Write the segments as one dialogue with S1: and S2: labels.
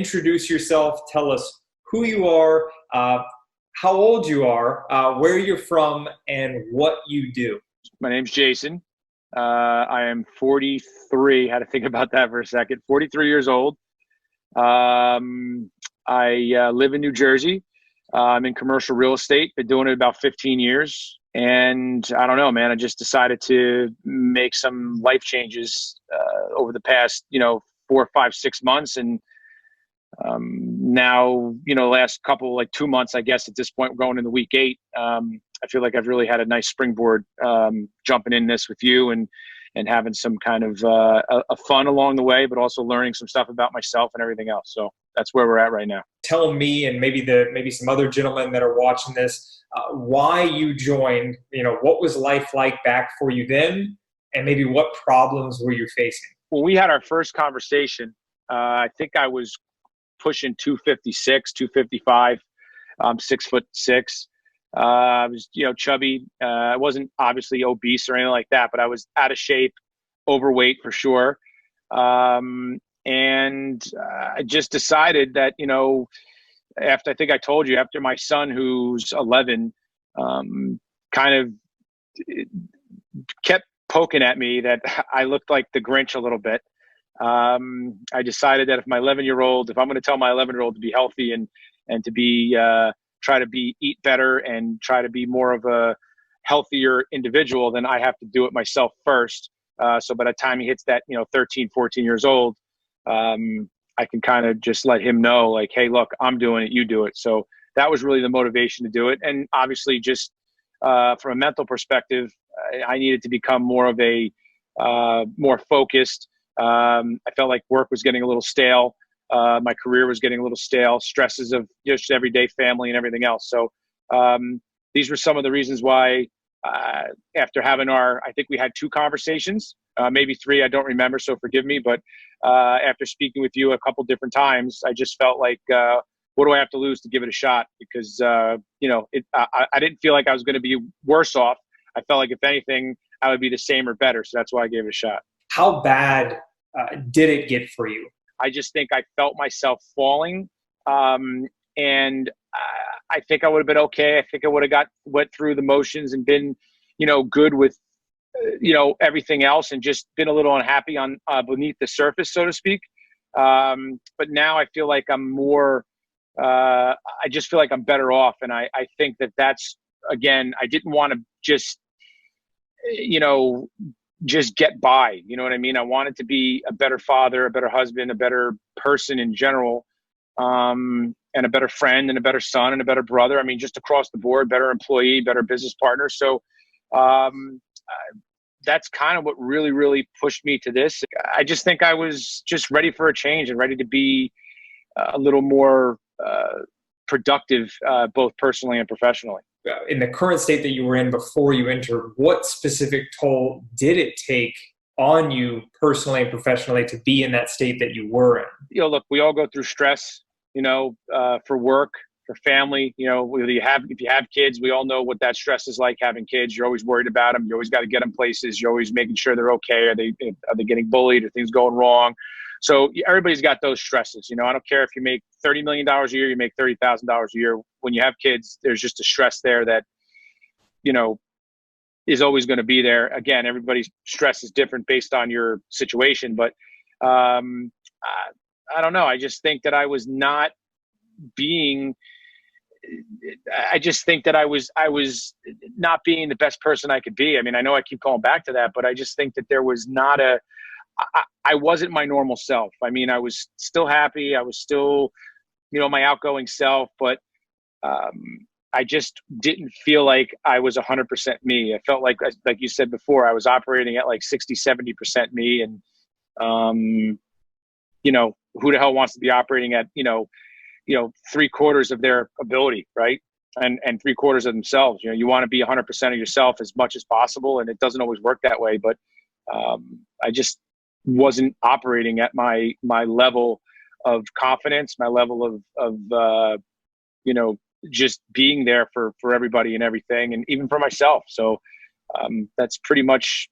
S1: introduce yourself. Tell us who you are, how old you are, where you're from, and what you do.
S2: My name's Jason. I am 43. Had to think about that for a second. 43 years old. I live in New Jersey. I'm in commercial real estate. Been doing it about 15 years. And I don't know, man, I just decided to make some life changes over the past, 4, 5, 6 months. And now, last couple, like 2 months, I guess at this point, we're going into week 8. I feel like I've really had a nice springboard jumping in this with you and having some kind of a fun along the way, but also learning some stuff about myself and everything else. So that's where we're at right now.
S1: Tell me and maybe some other gentlemen that are watching this, why you joined, what was life like back for you then, and maybe what problems were you facing?
S2: When we had our first conversation, I think I was pushing 256, 255, 6'6". I was, chubby. I wasn't obviously obese or anything like that, but I was out of shape, overweight for sure. And I just decided that, after, I think I told you, after my son, who's 11, kind of kept poking at me that I looked like the Grinch a little bit. I decided that if I'm going to tell my 11-year-old to be healthy and to be, try to eat better and try to be more of a healthier individual, then I have to do it myself first. So by the time he hits that, 13, 14 years old, I can kind of just let him know, like, hey, look, I'm doing it, you do it. So that was really the motivation to do it. And obviously just from a mental perspective, I needed to become more of a more focused. I felt like work was getting a little stale. My career was getting a little stale, stresses of just everyday family and everything else. So these were some of the reasons why after having I think we had 2 conversations, maybe 3, I don't remember, so forgive me. But after speaking with you a couple different times, I just felt like, what do I have to lose to give it a shot? Because, I didn't feel like I was going to be worse off. I felt like, if anything, I would be the same or better. So that's why I gave it a shot.
S1: How bad did it get for you?
S2: I just think I felt myself falling. And I think I would have been okay. I think I would have went through the motions and been, good with, everything else, and just been a little unhappy on beneath the surface, so to speak. But now I feel like I'm more, I just feel like I'm better off. And I think that's, again, I didn't want to just, just get by, you know what I mean? I wanted to be a better father, a better husband, a better person in general, and a better friend and a better son and a better brother. I mean, just across the board, better employee, better business partner. So that's kind of what really, really pushed me to this. I just think I was just ready for a change and ready to be a little more productive, both personally and professionally.
S1: In the current state that you were in before you entered, what specific toll did it take on you personally and professionally to be in that state that you were in?
S2: Look, we all go through stress, for work, for family, if you have kids, we all know what that stress is like, having kids. You're always worried about them. You always got to get them places. You're always making sure they're okay. Are they getting bullied? Are things going wrong? So everybody's got those stresses. I don't care if you make $30 million a year, you make $30,000 a year. When you have kids, there's just a stress there that, is always going to be there. Again, everybody's stress is different based on your situation. But I don't know. I just think that I was not being – I just think that I was not being the best person I could be. I mean, I know I keep going back to that, but I just think that there was not I wasn't my normal self. I mean, I was still happy. I was still, my outgoing self, but I just didn't feel like I was 100% me. I felt like you said before, I was operating at like 60, 70% me. And, who the hell wants to be operating at, 3/4 of their ability, right? And 3/4 of themselves. You want to be 100% of yourself as much as possible. And it doesn't always work that way, but I just wasn't operating at my level of confidence, my level of just being there for everybody and everything, and even for myself. So that's pretty much,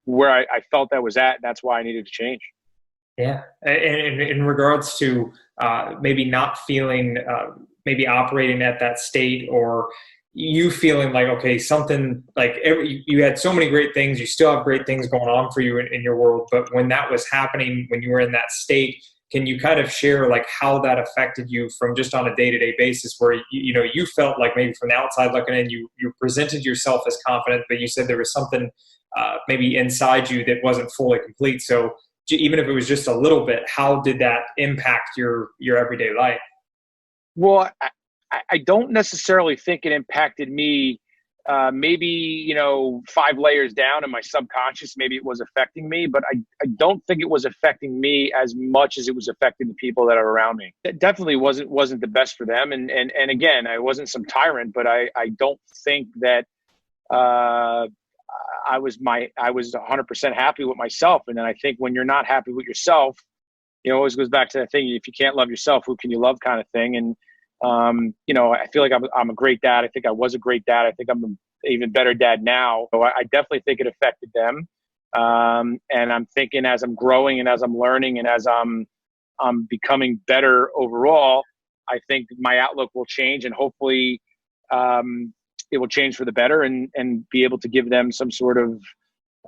S2: where I felt I was at. And that's why I needed to change.
S1: Yeah, and in regards to maybe not feeling, maybe operating at that state, or you feeling like, okay, something like you had so many great things, you still have great things going on for you in your world, but when that was happening, when you were in that state, can you kind of share like how that affected you from just on a day-to-day basis, where you know you felt like maybe from the outside looking in, you presented yourself as confident, but you said there was something maybe inside you that wasn't fully complete. So even if it was just a little bit, how did that impact your everyday life?
S2: Well, I don't necessarily think it impacted me. Maybe, 5 layers down in my subconscious, maybe it was affecting me, but I don't think it was affecting me as much as it was affecting the people that are around me. It definitely wasn't the best for them. And again, I wasn't some tyrant, but I don't think that uh, I was 100% happy with myself. And then I think when you're not happy with yourself, it always goes back to that thing. If you can't love yourself, who can you love, kind of thing. And, I feel like I'm a great dad. I think I was a great dad. I think I'm an even better dad now. So I definitely think it affected them. And I'm thinking as I'm growing and as I'm learning and as I'm becoming better overall, I think my outlook will change, and hopefully, it will change for the better, and be able to give them some sort of,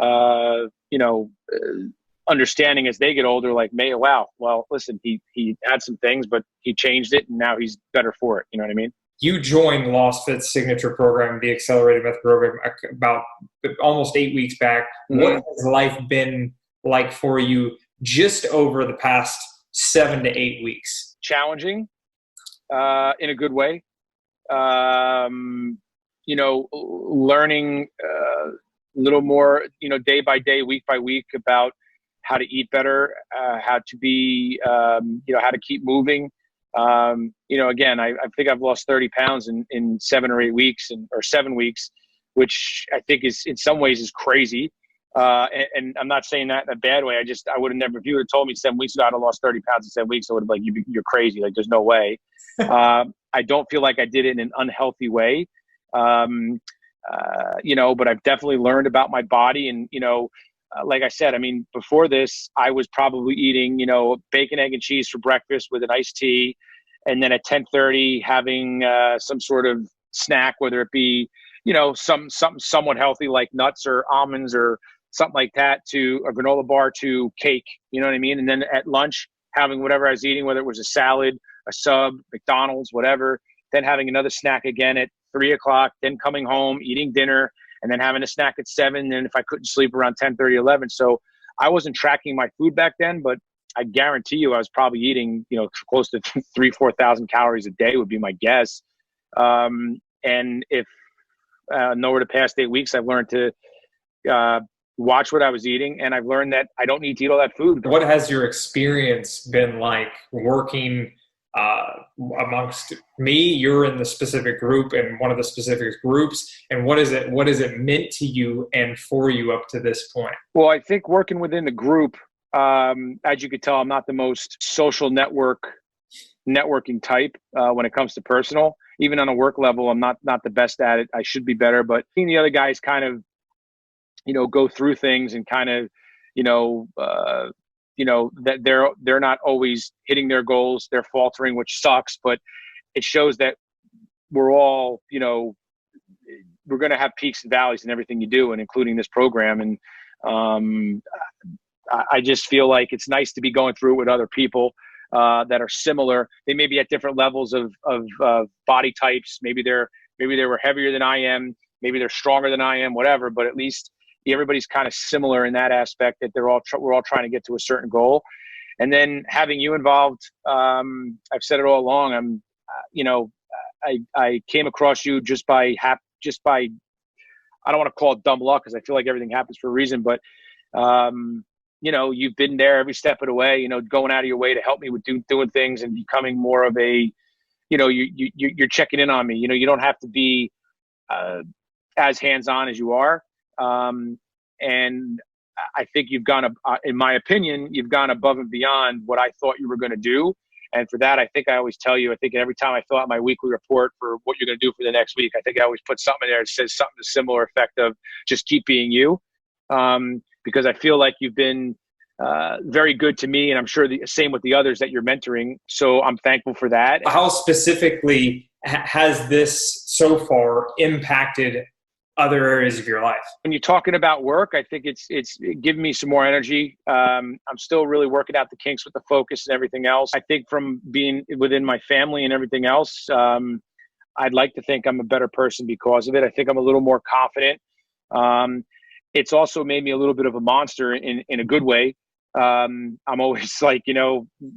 S2: uh, you know, uh, understanding as they get older, like, may, wow, well, listen, he had some things, but he changed it and now he's better for it. You know what I mean?
S1: You joined LostFit's signature program, the Accelerated Method program, about almost 8 weeks back. What
S2: Mm-hmm.
S1: has life been like for you just over the past 7 to 8 weeks?
S2: Challenging, in a good way. Um, Learning a little more, day by day, week by week, about how to eat better, how to be, how to keep moving. Again, I think I've lost 30 pounds in 7 or 8 weeks, or 7 weeks, which I think is in some ways is crazy. And I'm not saying that in a bad way. I would have never, if you would have told me 7 weeks ago I'd have lost 30 pounds in 7 weeks, I would have been like, you're crazy. Like, there's no way. I don't feel like I did it in an unhealthy way. Um, but I've definitely learned about my body. And, like I said, I mean, before this, I was probably eating, bacon, egg, and cheese for breakfast with an iced tea. And then at 10:30, having some sort of snack, whether it be, something somewhat healthy like nuts or almonds or something like that, to a granola bar, to cake, you know what I mean? And then at lunch, having whatever I was eating, whether it was a salad, a sub, McDonald's, whatever, then having another snack again at 3 o'clock, then coming home, eating dinner, and then having a snack at 7. And if I couldn't sleep, around 10:30, 11. So I wasn't tracking my food back then, but I guarantee you I was probably eating, close to 3,000 to 4,000 calories a day would be my guess. And if over the past 8 weeks, I've learned to watch what I was eating, and I've learned that I don't need to eat all that food.
S1: What has your experience been like working uh, amongst me? You're in the specific group and one of the specific groups, and what is it meant to you and for you up to this point?
S2: Well, I think working within the group, as you could tell, I'm not the most social networking type when it comes to personal. Even on a work level, I'm not the best at it. I should be better, but seeing the other guys kind of, go through things and kind of, that they're not always hitting their goals, they're faltering, which sucks, but it shows that we're all, we're going to have peaks and valleys in everything you do, and including this program. And um, I just feel like it's nice to be going through it with other people that are similar. They may be at different levels of body types. Maybe they were heavier than I am. Maybe they're stronger than I am. Whatever. But at least everybody's kind of similar in that aspect, that we're all trying to get to a certain goal. And then having you involved, I've said it all along. I came across you just by I don't want to call it dumb luck, because I feel like everything happens for a reason, but you've been there every step of the way, going out of your way to help me with doing things, and becoming more of a, you're checking in on me. You don't have to be as hands-on as you are. And I think in my opinion, you've gone above and beyond what I thought you were going to do. And for that, I think I always tell you, I think every time I fill out my weekly report for what you're going to do for the next week, I think I always put something in there that says something to similar effect of just keep being you. Because I feel like you've been very good to me, and I'm sure the same with the others that you're mentoring. So I'm thankful for that.
S1: How specifically has this so far impacted other areas of your life?
S2: When you're talking about work, I think it's giving me some more energy. I'm still really working out the kinks with the focus and everything else. I think from being within my family and everything else, I'd like to think I'm a better person because of it. I think I'm a little more confident. It's also made me a little bit of a monster in a good way. I'm always like,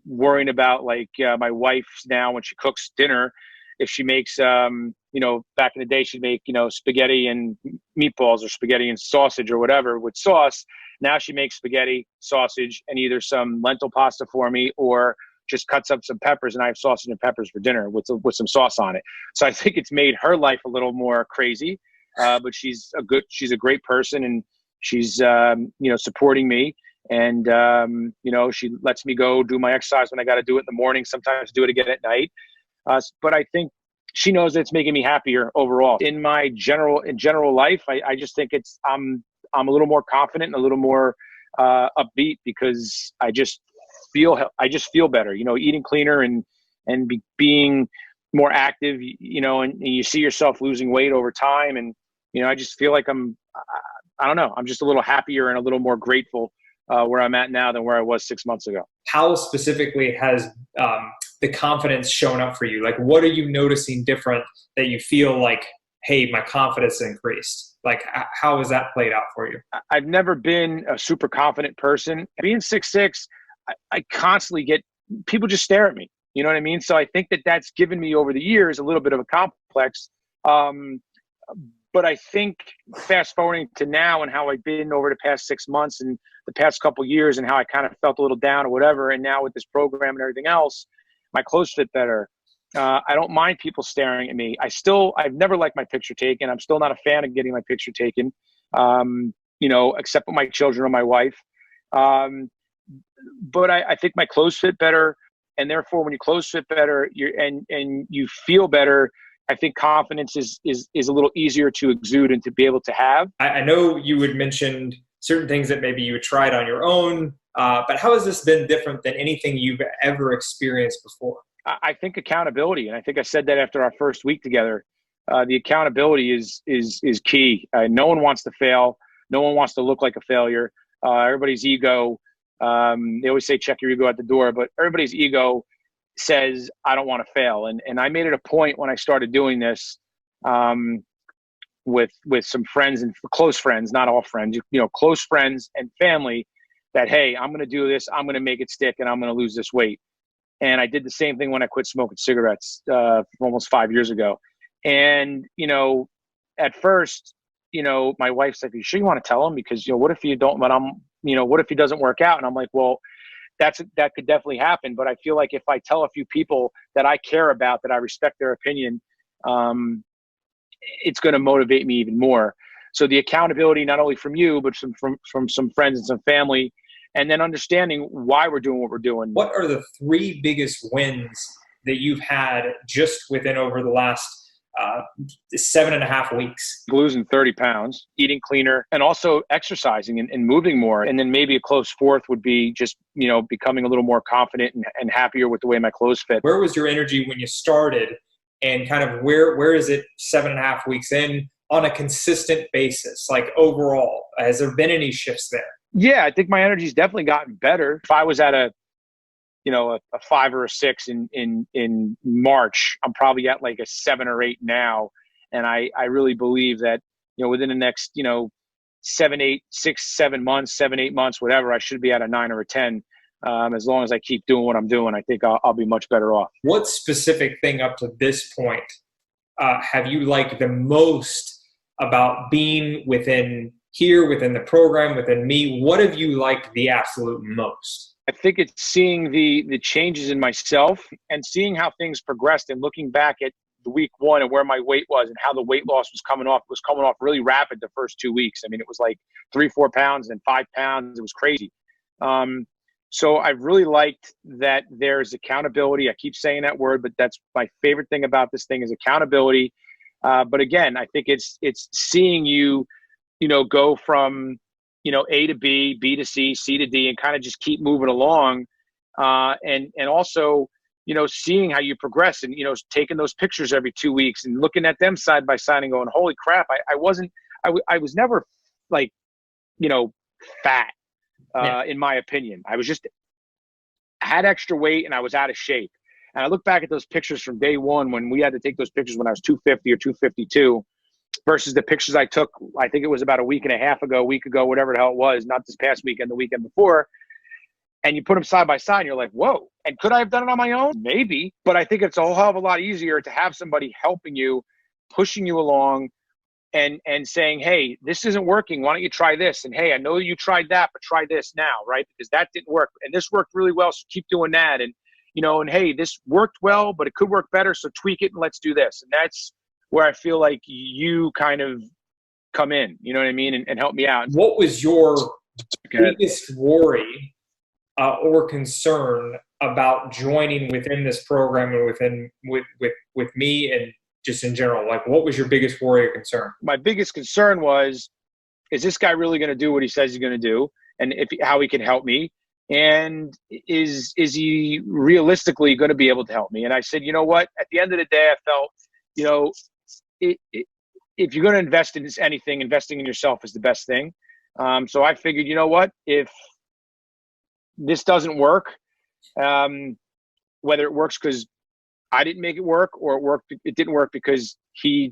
S2: worrying about like my wife now when she cooks dinner, if she makes, back in the day, she'd make, spaghetti and meatballs or spaghetti and sausage or whatever with sauce. Now she makes spaghetti, sausage, and either some lentil pasta for me or just cuts up some peppers, and I have sausage and peppers for dinner with some sauce on it. So I think it's made her life a little more crazy, but she's a great person, and she's, supporting me. And, she lets me go do my exercise when I got to do it in the morning, sometimes do it again at night. But I think she knows that it's making me happier overall. In my general life, I just think I'm a little more confident and a little more upbeat because I just feel better, eating cleaner and being more active, and you see yourself losing weight over time. And, I just feel like I don't know, I'm just a little happier and a little more grateful where I'm at now than where I was 6 months ago.
S1: How specifically has the confidence shown up for you? Like, what are you noticing different that you feel like, hey, my confidence increased? Like, how has that played out for you?
S2: I've never been a super confident person. Being 6'6", I constantly get people just stare at me. You know what I mean? So I think that's given me over the years a little bit of a complex. But I think fast forwarding to now and how I've been over the past 6 months and the past couple of years and how I kind of felt a little down or whatever. And now with this program and everything else, my clothes fit better. I don't mind people staring at me. I've never liked my picture taken. I'm still not a fan of getting my picture taken, except with my children or my wife. But I think my clothes fit better. And therefore, when your clothes fit better and you feel better, I think confidence is a little easier to exude and to be able to have.
S1: I know you had mentioned certain things that maybe you had tried on your own, but how has this been different than anything you've ever experienced before?
S2: I think accountability, and I think I said that after our first week together. The accountability is key. No one wants to fail. No one wants to look like a failure. Everybody's ego. They always say check your ego at the door, but everybody's ego says I don't want to fail. And I made it a point when I started doing this with some friends and close friends, not all friends, close friends and family, that, hey, I'm going to do this. I'm going to make it stick and I'm going to lose this weight. And I did the same thing when I quit smoking cigarettes almost 5 years ago. And, at first, my wife's like, you sure you want to tell him? Because, what if you don't, what if he doesn't work out? And I'm like, well, that could definitely happen. But I feel like if I tell a few people that I care about, that I respect their opinion, it's going to motivate me even more. So the accountability, not only from you, but from some friends and some family, and then understanding why we're doing what we're doing.
S1: What are the 3 biggest wins that you've had just within over the last 7.5 weeks?
S2: Losing 30 pounds, eating cleaner, and also exercising and moving more. And then maybe a close fourth would be just, becoming a little more confident and happier with the way my clothes fit.
S1: Where was your energy when you started, and kind of where is it 7.5 weeks in on a consistent basis? Like overall, has there been any shifts there?
S2: Yeah, I think my energy's definitely gotten better. If I was at a 5 or a 6 in March, I'm probably at like a 7 or 8 now. And I really believe that, within the next, 7, 8 months, 7, 8 months, whatever, I should be at a 9 or a 10. As long as I keep doing what I'm doing, I think I'll be much better off.
S1: What specific thing up to this point have you liked the most about being within the program, within me? What have you liked the absolute most?
S2: I think it's seeing the changes in myself and seeing how things progressed and looking back at the week 1 and where my weight was and how the weight loss was coming off. It was coming off really rapid the first 2 weeks. I mean, it was like 3-4 pounds and 5 pounds. It was crazy. So I've really liked that there's accountability. I keep saying that word, but that's my favorite thing about this thing is accountability. But again, I think it's seeing you, go from A to B, B to C, C to D, and kind of just keep moving along. And also, seeing how you progress, and, taking those pictures every 2 weeks and looking at them side by side and going, holy crap, I was never like, fat,
S1: Yeah.
S2: in my opinion. I was just had extra weight and I was out of shape. And I look back at those pictures from day one when we had to take those pictures when I was 250 or 252 versus the pictures I took, I think it was about a week and a half ago, a week ago, whatever the hell it was, not this past weekend, the weekend before. And you put them side by side and you're like, whoa. And could I have done it on my own? Maybe. But I think it's a whole hell of a lot easier to have somebody helping you, pushing you along, and saying, hey, this isn't working. Why don't you try this? And hey, I know you tried that, but try this now, right? Because that didn't work. And this worked really well, so keep doing that. And, and hey, this worked well, but it could work better, so tweak it and let's do this. And that's where I feel like you kind of come in, you know what I mean? And help me out.
S1: What was your biggest worry or concern about joining within this program and with me and just in general? Like, what was your biggest worry or concern?
S2: My biggest concern was, is this guy really going to do what he says he's going to do? And how he can help me? And is he realistically going to be able to help me? And I said, you know what? At the end of the day, I felt, if you're going to invest in anything, investing in yourself is the best thing. So I figured, you know what? If this doesn't work, whether it works because I didn't make it work, or it didn't work because you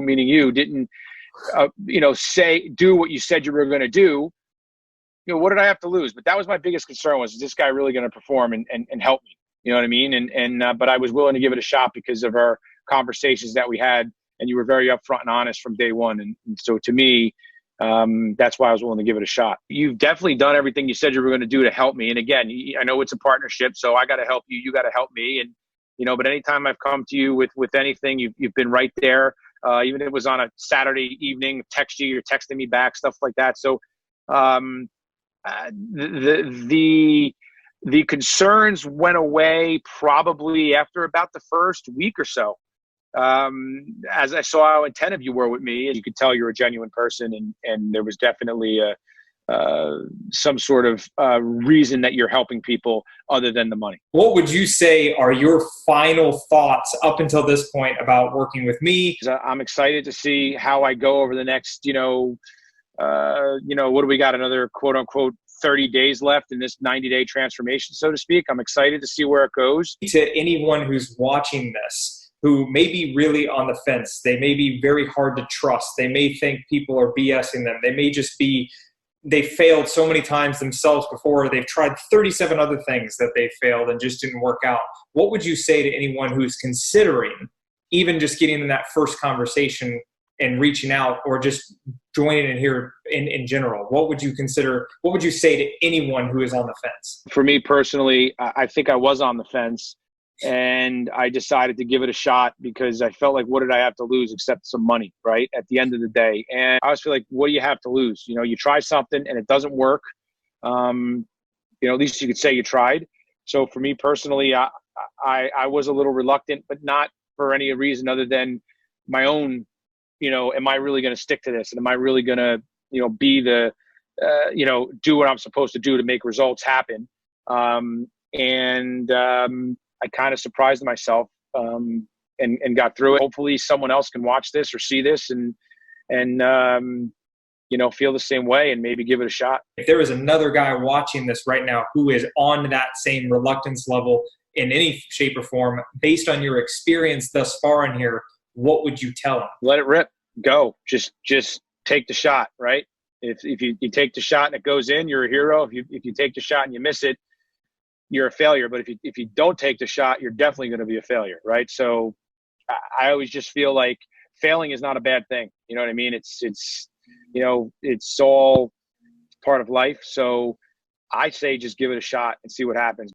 S2: meaning you didn't, do what you said you were going to do, what did I have to lose? But that was my biggest concern, was, is this guy really going to perform and help me? You know what I mean? But I was willing to give it a shot because of our conversations that we had, and you were very upfront and honest from day one. And so to me, that's why I was willing to give it a shot. You've definitely done everything you said you were going to do to help me. And again, I know it's a partnership, so I got to help you. You got to help me. And, but anytime I've come to you with anything, you've been right there. Even if it was on a Saturday evening, text you, you're texting me back, stuff like that. So, the concerns went away probably after about the first week or so. As I saw how attentive you were with me, and you could tell you're a genuine person, and there was definitely some sort of reason that you're helping people other than the money.
S1: What would you say are your final thoughts up until this point about working with me?
S2: I'm excited to see how I go over the next, what do we got? Another quote unquote 30 days left in this 90-day transformation, so to speak. I'm excited to see where it goes.
S1: To anyone who's watching this, who may be really on the fence, they may be very hard to trust. They may think people are BSing them. They may just be, they failed so many times themselves before. They've tried 37 other things that they failed and just didn't work out. What would you say to anyone who's considering even just getting in that first conversation and reaching out, or just joining in here in general? What would you say to anyone who is on the fence?
S2: For me personally, I think I was on the fence, and I decided to give it a shot because I felt like, what did I have to lose except some money, right? At the end of the day. And I always feel like, what do you have to lose? You try something and it doesn't work. At least you could say you tried. So for me personally, I was a little reluctant, but not for any reason other than my own, am I really going to stick to this? And am I really going to, be the, do what I'm supposed to do to make results happen? I kind of surprised myself and got through it. Hopefully someone else can watch this or see this and feel the same way and maybe give it a shot.
S1: If there is another guy watching this right now who is on that same reluctance level in any shape or form, based on your experience thus far in here, what would you tell him?
S2: Let it rip. Go. Just take the shot, right? If you take the shot and it goes in, you're a hero. If you take the shot and you miss it, you're a failure. But if you don't take the shot, you're definitely going to be a failure, right? So I always just feel like failing is not a bad thing. You know what I mean? It's all part of life. So I say just give it a shot and see what happens.